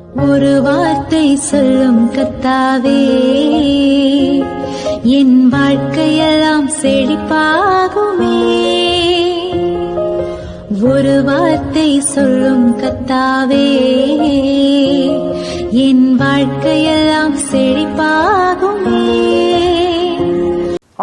ஒரு வார்த்தை சொல்லும் கர்த்தாவே, என் வாழ்க்கையெல்லாம் செழிப்பாகுமே. ஒரு வார்த்தை சொல்லும் கர்த்தாவே, என் வாழ்க்கையெல்லாம் செழிப்பாகுமே.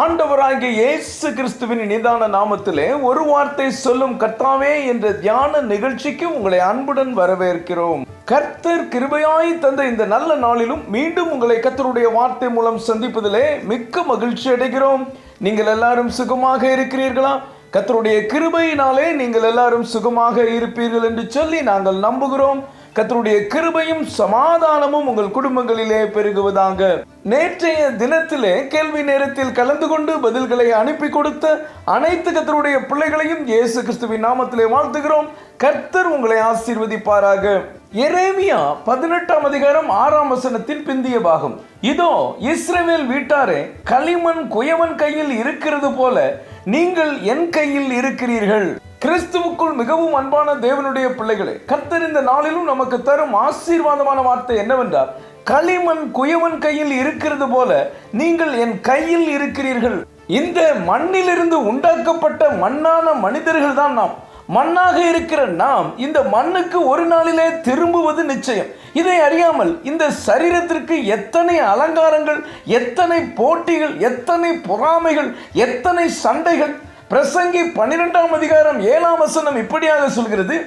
ஆண்டவராகிய இயேசு கிறிஸ்துவின் நிதான நாமத்திலே ஒரு வார்த்தை சொல்லும் கர்த்தாவே என்ற தியான நிகழ்ச்சிக்கு உங்களை அன்புடன் வரவேற்கிறோம். கர்த்தர் கிருபையாய் தந்த இந்த நல்ல நாளிலும் மீண்டும் உங்களை கர்த்தருடைய வார்த்தை மூலம் சந்திப்பதிலே மிக்க மகிழ்ச்சி அடைகிறோம். நீங்கள் எல்லாரும் சுகமாக இருக்கிறீர்களா? கர்த்தருடைய கிருபையினாலே நீங்கள் எல்லாரும் சுகமாக இருப்பீர்கள் என்று சொல்லி நாங்கள் நம்புகிறோம். கர்த்தருடைய கிருபையும் சமாதானமும் உங்கள் குடும்பங்களிலே பெருகுவதாக. நேற்றைய தினத்திலே கேள்வி நேரத்தில் கலந்து கொண்டு பதில்களை அனுப்பி கொடுத்த அனைத்து கர்த்தருடைய பிள்ளைகளையும் இயேசு கிறிஸ்துவின் நாமத்திலே வாழ்த்துகிறோம். கர்த்தர் உங்களை ஆசீர்வதிப்பாராக. எரேமியா 18ஆம் அதிகாரம் 6ஆம் வசனத்தின் பிந்திய பாகம். இதோ இஸ்ரவேல் வீட்டாரே, களிமண் குயவன் கையில் இருக்கிறது போல நீங்கள் என் கையில் இருக்கிறீர்கள். கிறிஸ்துவுக்குள் மிகவும் அன்பான தேவனுடைய பிள்ளைகளே, கர்த்தர் இந்த நாளிலும் நமக்கு தரும் ஆசீர்வாதமான வார்த்தை என்னவென்றால், களிமண் குயவன் கையில் இருக்கிறது போல நீங்கள் என் கையில் இருக்கிறீர்கள். இந்த மண்ணிலிருந்து உண்டாக்கப்பட்ட மண்ணான மனிதர்கள் தான் நாம். மண்ணாக இருக்கிற நாம் இந்த மண்ணுக்கு ஒரு நாளிலே திரும்புவது நிச்சயம். இதை அறியாமல் இந்த சரீரத்திற்கு எத்தனை அலங்காரங்கள், எத்தனை போட்டிகள், எத்தனை பொறாமைகள், எத்தனை சண்டைகள். பிரசங்கி 12ஆம் அதிகாரம் 7ஆம் வசனம் இப்படியாக சொல்கிறது,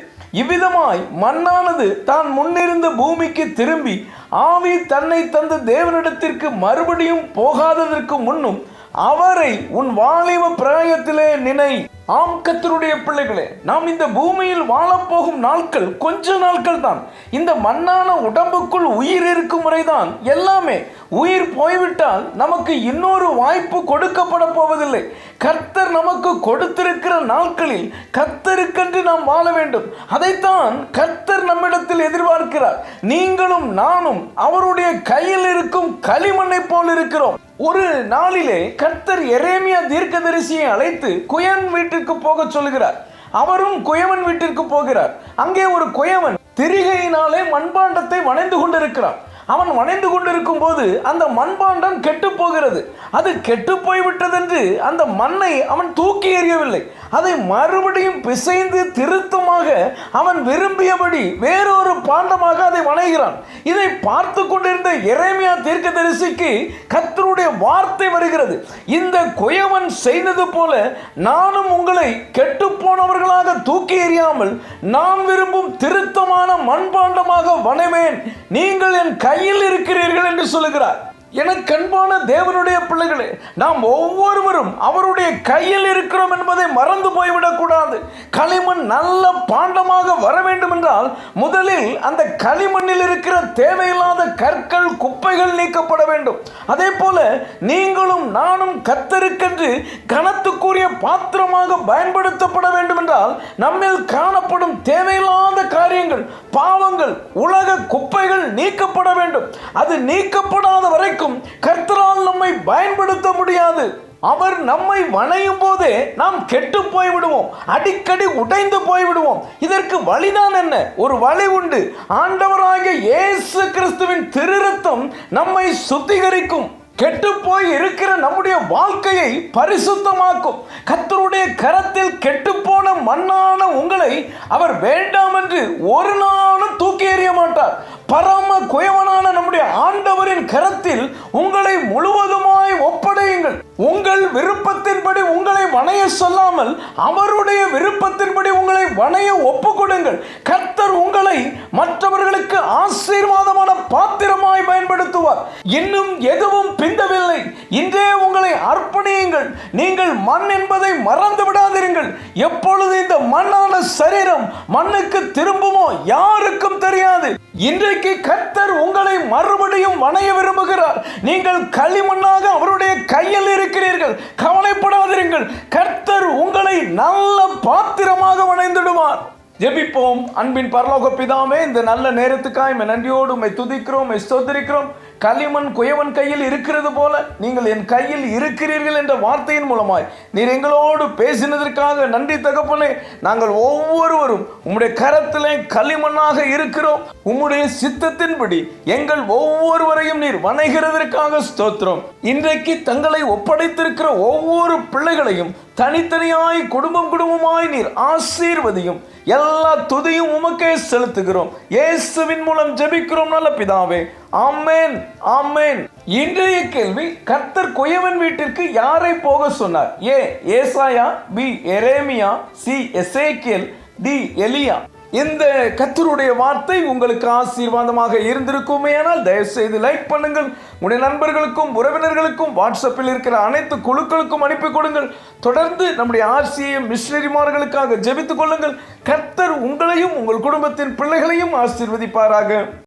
இவ்விதமாய் மண்ணானது தான் முன்னிருந்த பூமிக்கு திரும்பி ஆவி தன்னை தந்த தேவனிடத்திற்கு மறுபடியும் போகாததற்கு முன்னும் அவரை உன் வாலிப பிராயத்திலே நினை. ஆம் கர்த்தருடைய பிள்ளைகளே, நாம் இந்த பூமியில் வாழப்போகும் நாட்கள் கொஞ்ச நாட்கள் தான். இந்த மண்ணான உடம்புக்குள் உயிர் இருக்கும் முறைதான் எல்லாமே. உயிர் போய்விட்டால் நமக்கு இன்னொரு வாய்ப்பு கொடுக்கப்பட போவதில்லை. கர்த்தர் நமக்கு கொடுத்திருக்கிற நாட்களில் கர்த்தருக்கென்று நாம் வாழ வேண்டும். அதைத்தான் கர்த்தர் நம்மிடத்தில் எதிர்பார்க்கிறார். நீங்களும் நானும் அவருடைய கையில் இருக்கும் களிமண்ணை போல் இருக்கிறோம். ஒரு நாளிலே கர்த்தர் எரேமியா தீர்க்கதரிசியை அழைத்து குயவன் வீட்டிற்கு போக சொல்கிறார். அவரும் குயவன் வீட்டிற்கு போகிறார். அங்கே ஒரு குயவன் திரிகையினாலே மண்பாண்டத்தை வணைந்து கொண்டிருக்கிறான். அவன் வணைந்து கொண்டிருக்கும் போது அந்த மண்பாண்டம் கெட்டு போகிறது. அது கெட்டு போய்விட்டதென்று அந்த மண்ணை அவன் தூக்கி எறியவில்லை. அதை மறுபடியும் பிசைந்து திருத்தமாக அவன் விரும்பியபடி வேறொரு பாண்டமாக அதை வணைகிறான். இதை பார்த்து கொண்டிருந்த எரேமியா தீர்க்கதரிசிக்கு கர்த்தருடைய வார்த்தை வருகிறது, இந்த குயவன் செய்தது போல நானும் உங்களை கெட்டு போனவர்களாக தூக்கி எறியாமல் நான் விரும்பும் திருத்தமான மண்பாண்டமாக வணைவேன். நீங்கள் என் கையில் இருக்கிறீர்கள் என்று சொல்லுகிறார். எனக்கு அன்பான தேவனுடைய பிள்ளைகளே, நாம் ஒவ்வொருவரும் அவருடைய கையில் இருக்கிறோம் என்பதை மறந்து போய்விடக் கூடாது. களிமண் நல்ல பாண்டமாக வர வேண்டும் என்றால் முதலில் அந்த களிமண்ணில் இருக்கிற தேவையில்லாத கற்கள், குப்பைகள் நீக்கப்பட வேண்டும். அதே போல நீங்களும் நானும் கர்த்தருக்கென்று கனத்துக்குரிய பாத்திரமாக பயன்படுத்தப்பட வேண்டும் என்றால் நம்மில் காணப்படும் தேவையில்லாத காரியங்கள், பாவங்கள், உலக குப்பைகள் நீக்கப்பட வேண்டும். அது நீக்கப்படாத வரைக்கும் கர்த்தரால் நம்மை பயன்படுத்த முடியாது. அவர் நம்மை வணையும் போதே நாம் கெட்டு போய்விடுவோம், அடிக்கடி உடைந்து போய்விடுவோம். இதற்கு வழிதான் என்ன? ஒரு வழி உண்டு. ஆண்டவராகிய இயேசு கிறிஸ்துவின் திரு இரத்தம் நம்மை சுத்திகரிக்கும். கெட்டு போய் இருக்கிற நம்முடைய வாழ்க்கையை பரிசுத்தமாக்கும். கர்த்தருடைய கரத்தில் கெட்டு போன மண்ணான உங்களை அவர் வேண்டாம் என்று ஒரு நாளும் தூக்கி எறிய மாட்டார். பரம குயவனான நம்முடைய ஆண்டவரின் கரத்தில் உங்களை முழுவதுமாய் ஒப்படையுங்கள். உங்கள் விருப்பத்தின்படி உங்களை வணைய சொல்லாமல் அவருடைய விருப்பத்தின்படி உங்களை வணைய ஒப்பு கொடுங்கள். கர்த்தர் உங்களை மற்றவர்களுக்கு ஆசீர்வாதமான பாத்திரமாய் பயன்படுத்துவார். இன்னும் எதுவும் பிந்தவில்லை. இன்றே உங்களை அர்ப்பணியுங்கள். நீங்கள் மண் என்பதை மறந்து விடாதீர்கள். எப்பொழுது இந்த மண்ணான சரீரம் மண்ணுக்கு திரும்புமோ யாருக்கும் தெரியாது. இன்றைக்கு கர்த்தர் உங்களை மறுபடியும் வணைய விரும்புகிறார். நீங்கள் களிமண்ணாக அவருடைய கையில் இருக்கிறீர்கள். கவலைப்படாதீர்கள். கர்த்தர் உங்களை நல்ல பாத்திரமாக வணைந்திடுவார். ஜெபிப்போம். அன்பின் பரலோக பிதாவே, இந்த நல்ல நேரத்துக்காய் நன்றியோடு உம்மை துதிக்கிறோம், ஸ்தோத்திரிக்கிறோம். களிமண் குயவன் கையில் இருக்கிறது போல நீங்கள் என் கையில் இருக்கிறீர்கள் என்ற வார்த்தையின் மூலமாய் நீர் எங்களோடு பேசினதற்காக நன்றி தகப்பனே. நாங்கள் ஒவ்வொருவரும் உம்முடைய கரத்திலே களிமண்ணாக இருக்கிறோம். உம்முடைய சித்தத்தின்படி எங்கள் ஒவ்வொருவரையும் நீர் வணைகிறதற்காக ஸ்தோத்திரம். இன்றைக்கு தங்களை ஒப்படைத்திருக்கிற ஒவ்வொரு பிள்ளைகளையும் தனித்தனியாய் குடும்பமாய் நீர் ஆசீர்வதியும். எல்லா துதியும் உமக்கே செலுத்துகிறோம். இயேசுவின் மூலம் ஜெபிக்கிறோம் நல்ல பிதாவே, ஆமென், ஆமென். இன்றைய கேள்வி, கர்த்தர் குயவன் வீட்டிற்கு யாரை போக சொன்னார்? ஏ ஏசாயா, பி எரேமியா, சி எசேக்கியேல், டி எலியா. இந்த கர்த்தருடைய வார்த்தை உங்களுக்கு ஆசீர்வாதமாக இருந்திருக்குமே ஆனால் தயவு செய்து லைக் பண்ணுங்கள். உங்களுடைய நண்பர்களுக்கும் உறவினர்களுக்கும் வாட்ஸ்அப்பில் இருக்கிற அனைத்து குழுக்களுக்கும் அனுப்பி கொடுங்கள். தொடர்ந்து நம்முடைய RCM மிஷனரிமார்களுக்காக ஜெபித்துக் கொள்ளுங்கள். கர்த்தர் உங்களையும் உங்கள் குடும்பத்தின் பிள்ளைகளையும் ஆசீர்வதிப்பாராக.